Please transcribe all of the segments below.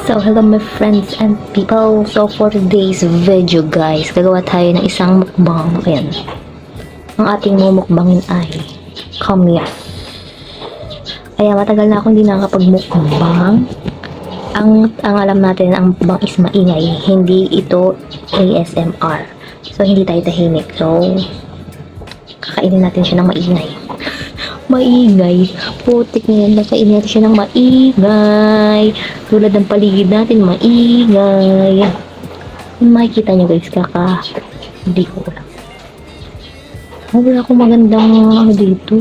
So, hello my friends and people. So, for today's video guys, gagawa tayo ng isang mukbang. Ayan. Ang ating mumukbangin ay kamyas. Kaya matagal na akong hindi nakakapag-mukbang. Ang alam natin, ang mukbang is maingay. Hindi ito ASMR. So, hindi tayo tahimik. So, kakainin natin siya ng maingay. Maingay. Putik na yan. Nakainin natin siya ng maingay. Tulad ng paligid natin, maingay. Makikita nyo guys, hindi ko lang. Wala akong magandang ano dito.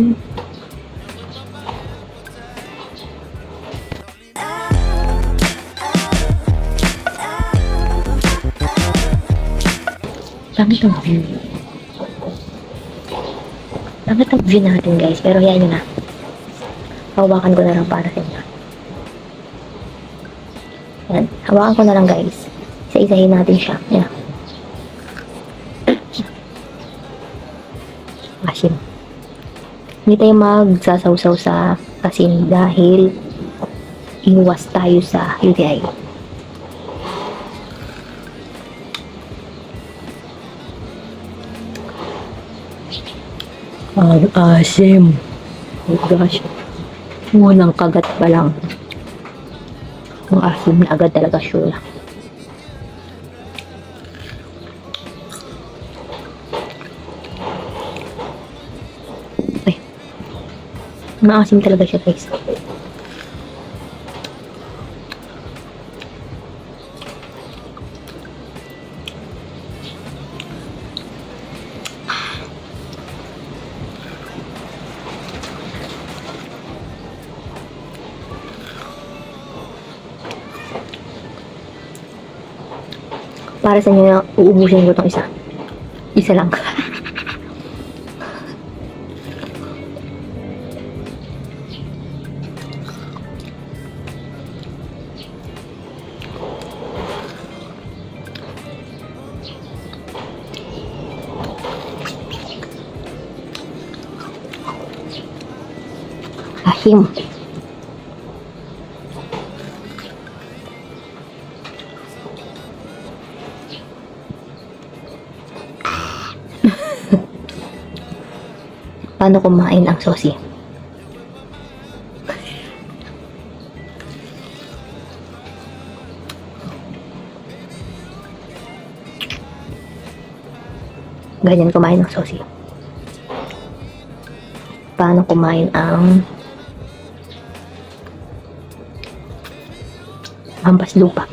Pangit ang view. Pangit ang view natin guys, pero yan yun na. Hawakan ko na lang para sa inyo. Yan, hawakan ko na lang guys. Isa-isahin natin siya. Yan. Asin. Hindi tayo magsasawsaw sa asin dahil iwas tayo sa UTI. Asim. Oh gosh. Unang kagat pa lang. Ang asim na agad talaga sure. Ay. Maasim talaga siya guys. Para sa inyo, uubusin ko itong isa. Isa lang. Ahim. Paano kumain ang sosi? Ganyan kumain ang sosi. Paano kumain ang hampas lupa?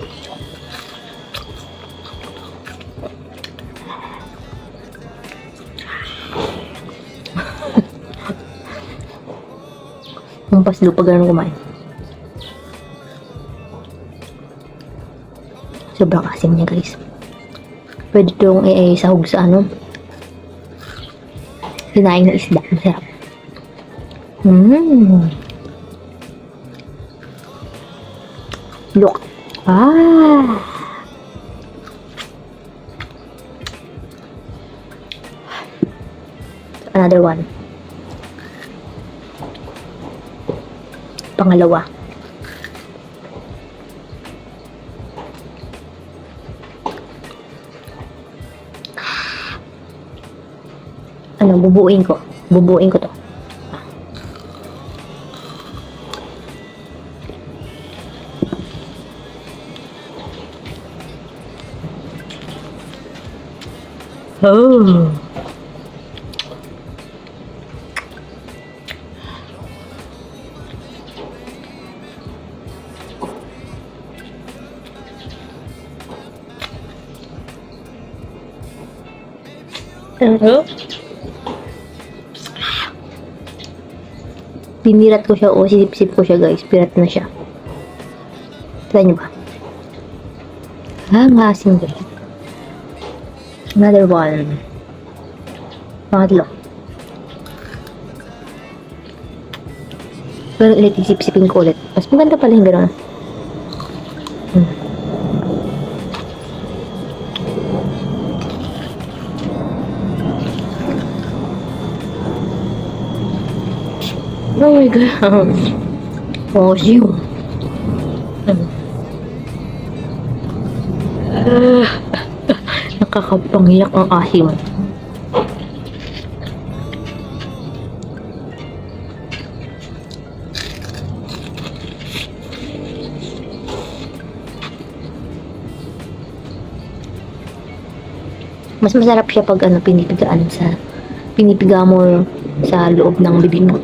Hampas lupa, ganun kumain. Sobrang asim niya guys. Pwede itong sahog sa ano, hinaing na isda. Masarap. Look. Another one. Pangalawa. Ano, bubuuin ko. Bubuuin ko to. Oh. Pinirat ko siya o sisip-sip ko siya guys. Pirat na siya. Try nyo ba? Ang asin guys. Another one. Pangatlo. Pero ulit isip-sipin ko ulit. Mas maganda pala yung gano'n. Oh my god. Oh, you. Nakakapangyak ang asim. Mas masarap siya pag pinipiga mo sa loob ng bibig mo.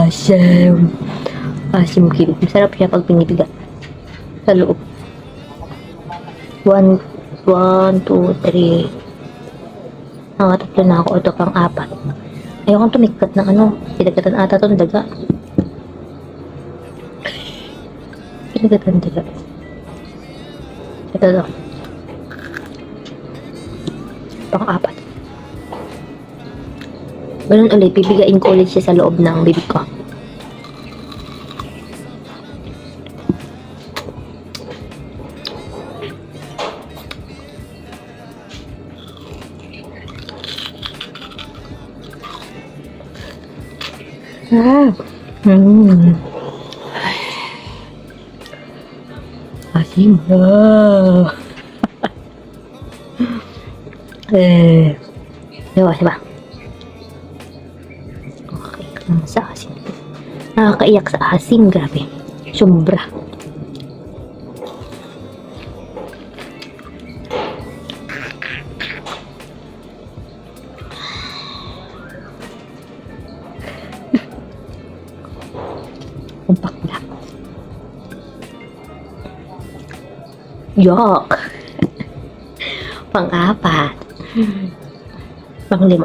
Asim. Asim kilid. Masarap siya pag pinipiga sa loob. 1, 2, 3. Tatlo na ako. Ito pang 4. Ayokong tumikat ng pinagkatan ata itong daga. Pinagkatan daga. Ito. Pang 4. Ganun ulit, bibigain ko ulit siya sa loob ng bibig ko. Asim. Diba? Sa asin. Nakakaiyak sa asin, grabe. Sobra. Umpak na. Yok. Pang-4. Pang-5.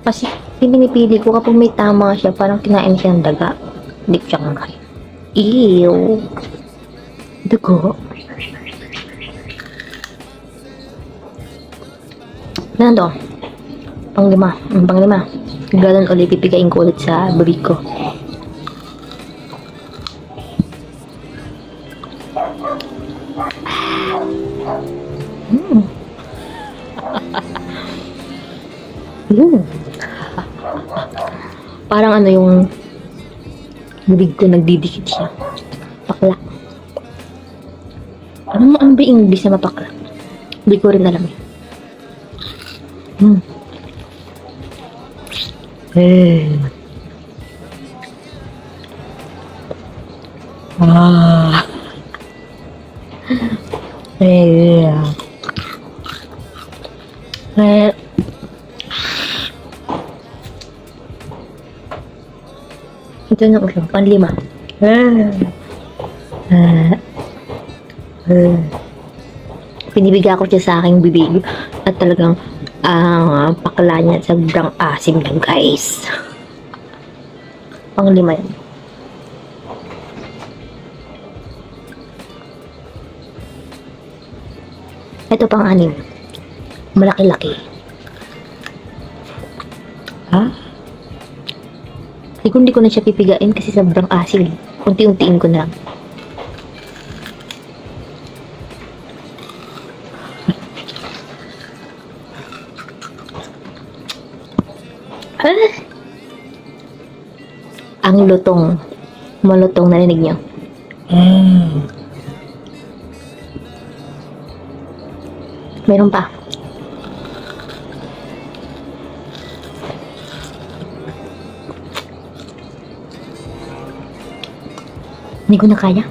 Kasi pinipili ko kapag may tama siya, parang kinain siya ng daga. Hindi ko siya kakain. Ew. Dugo. Ganun to. Pang-5. Pang-5. Ganun ulit, pipigain ko ulit sa bibig ko. Parang yung bibig ko nagdidikit siya. Pakla. Ano ba yung English na mapakla? Hindi ko rin alam. Ito na ulo, pang-5. Pinibiga ko siya sa aking bibig at talagang pakla niya sobrang asim lang, guys. Pang-5 yan. Ito pang-6. Malaki-laki. Hindi ko na siya pipigain kasi sobrang asim. Unti-untiin ko na lang. Ang lutong. Malutong, narinig niyo? Meron pa. Hindi ko na kaya.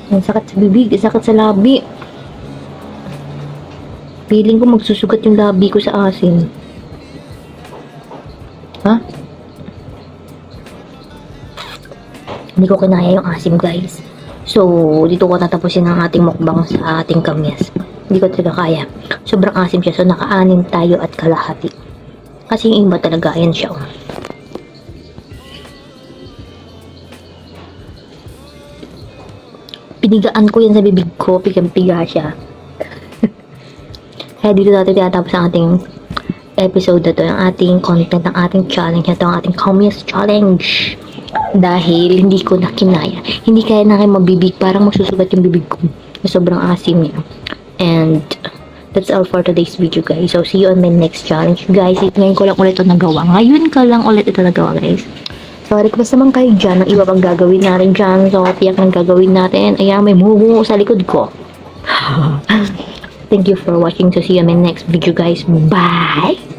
Ang sakit sa bibig, sakit sa labi. Feeling ko magsusugat yung labi ko sa asin. Hindi ko kinaya yung asim, guys. So, dito ko tatapusin ang ating mukbang sa ating kamyas. Hindi ko talaga kaya. Sobrang asim siya. So, naka-6 tayo at kalahati. Kasi yung iba talaga, ayan siya. Pinigaan ko yan sa bibig ko. Pigang-piga siya. Kaya dito natin tinatapos ang ating episode na to. Ang ating content, ang ating challenge. Ito ang ating kamyas challenge. Dahil hindi ko na kinaya. Hindi kaya na kayo mabibig. Parang magsusugat yung bibig ko. Sobrang asim niya. And That's all for today's video, guys. So, see you on my next challenge, guys. Ngayon ko lang ulit ito nagawa. Ngayon ka lang ulit ito nagawa, guys. So, request naman kayo dyan ng iba pang gagawin natin dyan. So, tiyak ng gagawin natin. Ayan, may mumu sa likod ko. Thank you for watching. So, see you on my next video, guys. Bye!